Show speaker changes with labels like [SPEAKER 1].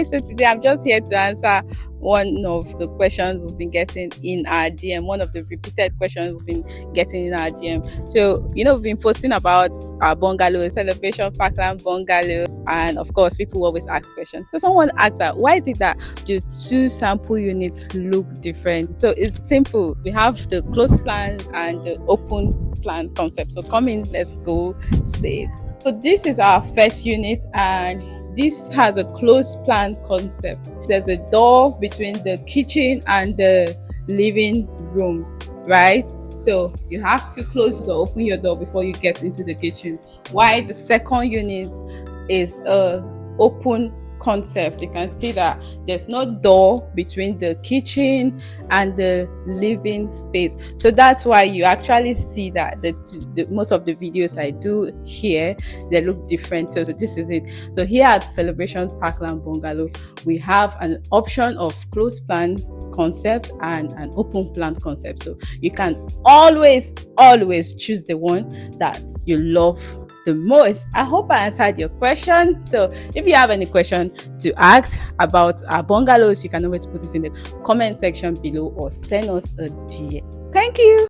[SPEAKER 1] Hi, so today I'm just here to answer one of the questions we've been getting in our DM, one of the repeated questions we've been getting in our DM. So, we've been posting about our bungalows, Celebration Parkland bungalows, and of course, people always ask questions. So, someone asked that why is it that the two sample units look different? So, it's simple. We have the closed plan and the open plan concept. So, come in, let's go see it. So, this is our first unit, and this has a closed plan concept. There's a door between the kitchen and the living room, right? So you have to close or open your door before you get into the kitchen. While the second unit is a open concept. You can see that there's no door between the kitchen and the living space, so that's why you actually see that the most of the videos I do here, they look different. So this is it. So here at Celebration Parkland Bungalow, we have an option of closed plan concept and an open plan concept, so you can always choose the one that you love the most. I hope I answered your question. So if you have any question to ask about our bungalows, you can always put it in the comment section below or send us a DM. Thank you.